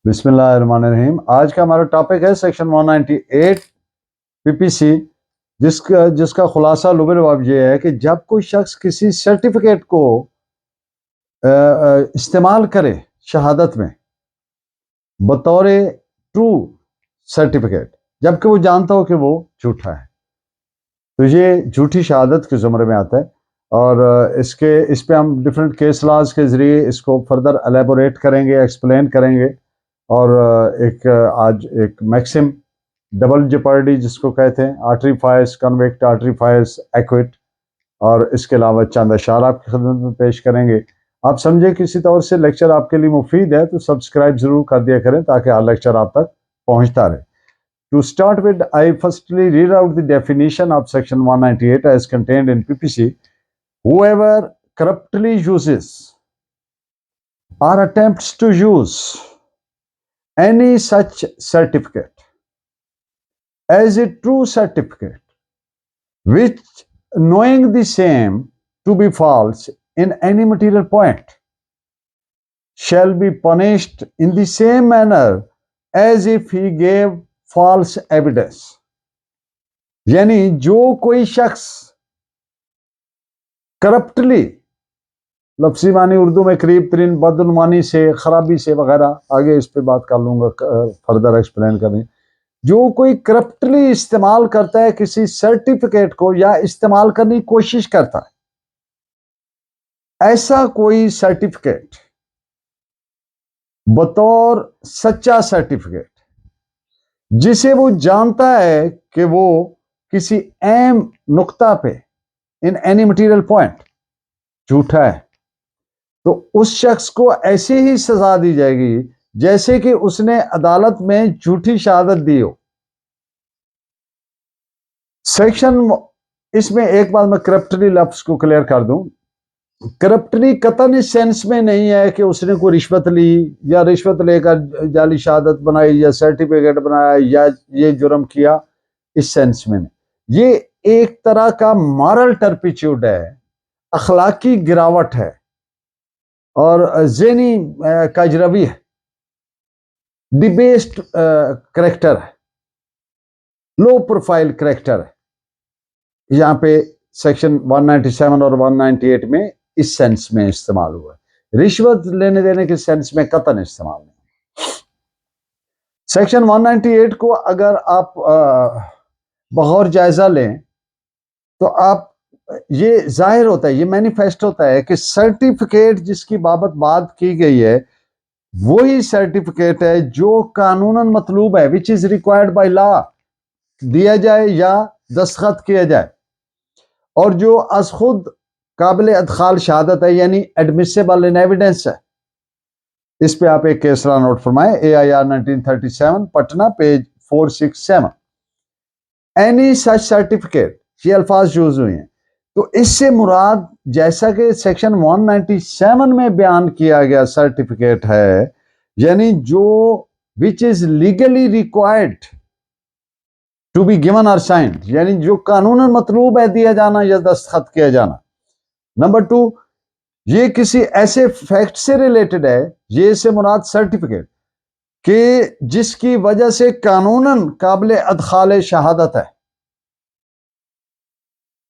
बिस्मिल्लाहिर्रहमानिर्रहीम। आज का हमारा टॉपिक है सेक्शन 198 पीपीसी, जिसका खुलासा लुब-ए-लुआब ये है कि जब कोई शख्स किसी सर्टिफिकेट को इस्तेमाल करे शहादत में बतौर ट्रू सर्टिफिकेट, जबकि वो जानता हो कि वो झूठा है, तो ये झूठी शहादत के ज़ुमरे में आता है। और इस पे हम डिफरेंट केस लॉज के ज़रिए इसको फर्दर एलेबोरेट करेंगे, एक्सप्लेन करेंगे। और आज एक मैक्सिम डबल जेपर्डी जिसको कहते हैं, autrefois convict, autrefois acquit, और इसके अलावा चंद अशार आपकी खिदमत में पेश करेंगे। आप समझे किसी तौर से लेक्चर आपके लिए मुफीद है तो सब्सक्राइब ज़रूर कर दिया करें ताकि हर लेक्चर आप तक पहुंचता रहे। To start with, I firstly read out the definition of section 198 as contained in PPC. Whoever corruptly uses or attempts to use any such certificate as a true certificate, which knowing the same to be false in any material point, shall be punished in the same manner as if he gave false evidence. यानी जो कोई शख्स करप्टली, लफ्ज़ी मानी उर्दू में करीब तरीन बदनुमानी से, खराबी से वगैरह, आगे इस पे बात कर लूंगा, फर्दर एक्सप्लेन करें। जो कोई करप्टली इस्तेमाल करता है किसी सर्टिफिकेट को या इस्तेमाल करने की कोशिश करता है, ऐसा कोई सर्टिफिकेट बतौर सच्चा सर्टिफिकेट जिसे वो जानता है कि वो किसी अहम नुक्ता पे, इन एनी मटीरियल पॉइंट, झूठा है, तो उस शख्स को ऐसे ही सजा दी जाएगी जैसे कि उसने अदालत में झूठी शहादत दी हो। सेक्शन, इसमें एक बात मैं करप्टली लफ्ज को क्लियर कर दूं, करप्टली कतन इस सेंस में नहीं है कि उसने कोई रिश्वत ली या रिश्वत लेकर जाली शहादत बनाई या सर्टिफिकेट बनाया या ये जुर्म किया, इस सेंस में नहीं। ये एक तरह का मॉरल टर्पिट्यूड है, अखलाकी गिरावट है और ज़हनी काजरवी है, डिबेस्ड करैक्टर है, लो प्रोफाइल करैक्टर है। यहाँ पे सेक्शन 197 और 198 में इस सेंस में इस्तेमाल हुआ है, रिश्वत लेने देने के सेंस में कतन इस्तेमाल नहीं। सेक्शन 198 को अगर आप बगौर जायजा लें तो आप, ये जाहिर होता है, ये मैनिफेस्ट होता है कि सर्टिफिकेट जिसकी बात की गई है वही सर्टिफिकेट है जो कानूनन मतलूब है, which is required by law, दिया जाए या दस्तखत किया जाए, और जो अज खुद काबिल अदखाल शहादत है, यानी एडमिसेबल इन एविडेंस है। इस पे आप एक केसरा नोट फरमाएं, AIR 1937 Patna, page 467। Any such certificate, ये अल्फाज यूज हुए हैं, तो इससे मुराद जैसा कि सेक्शन 197 में बयान किया गया सर्टिफिकेट है, यानी जो which is legally required to be given और साइंड, यानी जो कानूनन मतलूब है दिया जाना या दस्तखत किया जाना। नंबर 2, ये किसी ऐसे फैक्ट से रिलेटेड है, ये से मुराद सर्टिफिकेट कि जिसकी वजह से कानूनन काबिल अदखाल शहादत है।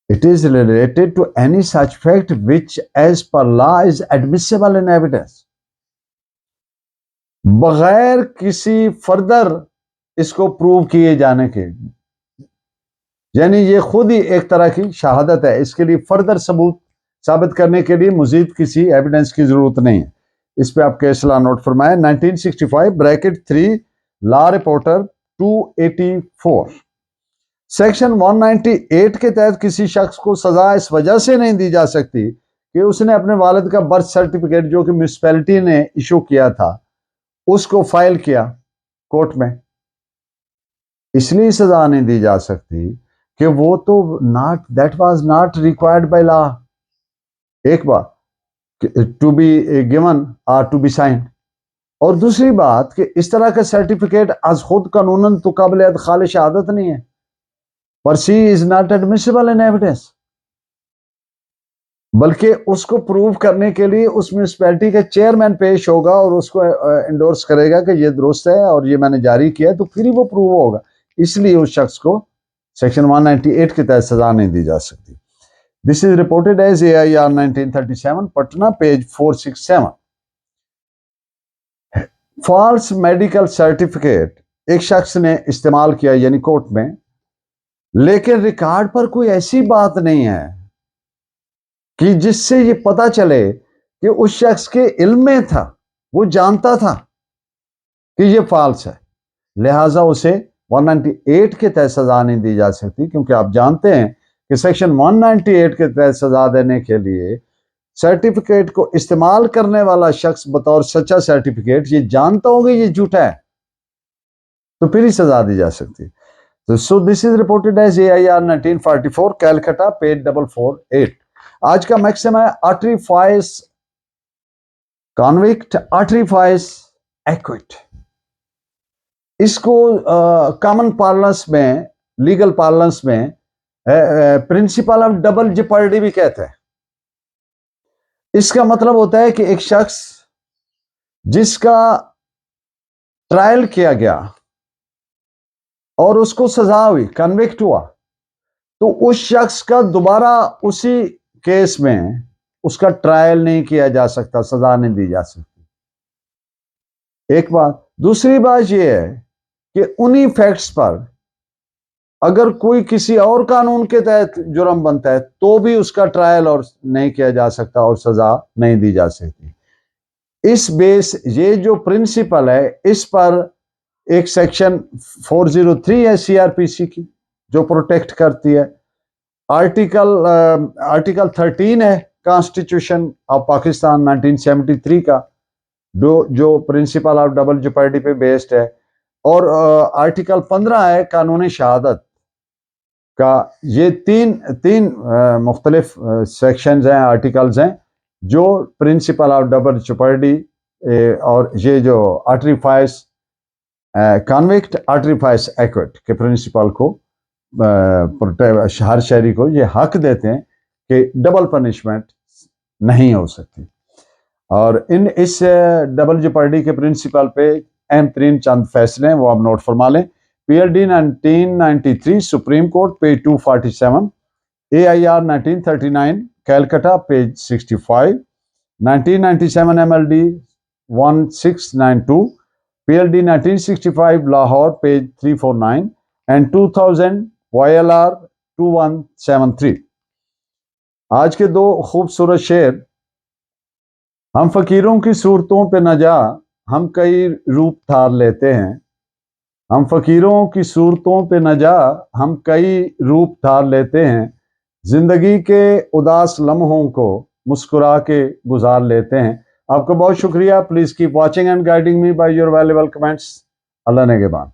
It is related to any such fact which as per law is admissible in evidence, बगैर किसी फर्दर इसको प्रूव किए जाने के, यानी ये खुद ही एक तरह की शहादत है, इसके लिए फर्दर सबूत साबित करने के लिए मजीद किसी एविडेंस की जरूरत नहीं है। इस पे आप केस लॉ नोट फरमाएं, 1965 ब्रैकेट 3 लॉ रिपोर्टर 284। सेक्शन 198 के तहत किसी शख्स को सजा इस वजह से नहीं दी जा सकती कि उसने अपने वालिद का बर्थ सर्टिफिकेट जो कि म्यूनिसिपैलिटी ने इशू किया था उसको फाइल किया कोर्ट में, इसलिए सजा नहीं दी जा सकती कि वो तो not, that was not required by law, एक बात टू बी गिवन और टू बी साइंड, और दूसरी बात कि इस तरह का सर्टिफिकेट आज खुद कानूनन तो काबिल अदखाल शहादत नहीं है, पर she is not admissible in evidence. बल्कि उसको प्रूव करने के लिए उस म्यूनिसिपैलिटी का चेयरमैन पेश होगा और उसको इंडोर्स करेगा कि ये दुरुस्त है और ये मैंने जारी किया है, तो फिर ही वो प्रूव होगा। इसलिए उस शख्स को सेक्शन 198 के तहत सजा नहीं दी जा सकती। This is reported as AIR 1937 Patna page 467। False medical certificate एक शख्स ने इस्तेमाल किया यानी कोर्ट में, लेकिन रिकॉर्ड पर कोई ऐसी बात नहीं है कि जिससे ये पता चले कि उस शख्स के इल्म में था, वो जानता था कि ये फॉल्स है, लिहाजा उसे 198 के तहत सजा नहीं दी जा सकती। क्योंकि आप जानते हैं कि सेक्शन 198 के तहत सजा देने के लिए सर्टिफिकेट को इस्तेमाल करने वाला शख्स बतौर सच्चा सर्टिफिकेट ये जानता होगा ये झूठा है, तो फिर ही सजा दी जा सकती है। तो so this is reported as AIR 1944 Calcutta page 448। आज का मैक्सिम है आर्टरीफाइस कॉन्विक्ट, आर्टरीफाइस एक्विट। इसको कॉमन पार्लेंस में, लीगल पार्लेंस में प्रिंसिपल ऑफ डबल जेपर्डी भी कहते हैं। इसका मतलब होता है कि एक शख्स जिसका ट्रायल किया गया और उसको सजा हुई, कन्विक्ट हुआ, तो उस शख्स का दोबारा उसी केस में उसका ट्रायल नहीं किया जा सकता, सजा नहीं दी जा सकती। एक बात। दूसरी बात यह है कि उन्हीं फैक्ट्स पर अगर कोई किसी और कानून के तहत जुर्म बनता है तो भी उसका ट्रायल और नहीं किया जा सकता और सजा नहीं दी जा सकती। इस बेस ये जो प्रिंसिपल है, इस पर एक सेक्शन 403 है CRPC की जो प्रोटेक्ट करती है। आर्टिकल 13 है कॉन्स्टिट्यूशन ऑफ पाकिस्तान 1973 का, जो प्रिंसिपल ऑफ डबल जेपर्डी पे बेस्ड है। और आर्टिकल 15 है कानूनी शहादत का। ये तीन मुख्तलिफ सेक्शंस हैं, आर्टिकल्स हैं जो प्रिंसिपल ऑफ डबल जेपर्डी और ये जो आर्टरीफाइस कॉन्विक्ट, आर्टरीफाइस एक्ट के प्रिंसिपल को हर शहरी को ये हक देते हैं कि डबल पनिशमेंट नहीं हो सकती। और इस डबल जेपर्डी के प्रिंसिपल पे अहम तरीन चंद फैसले हैं, वो आप नोट फरमा लें। PLD 1993 supreme court page 247, AIR 1939 Calcutta page 65, 1997 MLD 1692, PLD 1965 Lahore page 349 and 2000 YLR 2173। आज के दो खूबसूरत शेर। हम फकीरों की सूरतों पे न जा, हम कई रूप धार लेते हैं। हम फकीरों की सूरतों पे न जा, हम कई रूप धार लेते हैं। जिंदगी के उदास लम्हों को मुस्कुरा के गुजार लेते हैं। आपका बहुत शुक्रिया। Please keep watching and guiding me by your valuable comments. अल्लाह नेगेबान।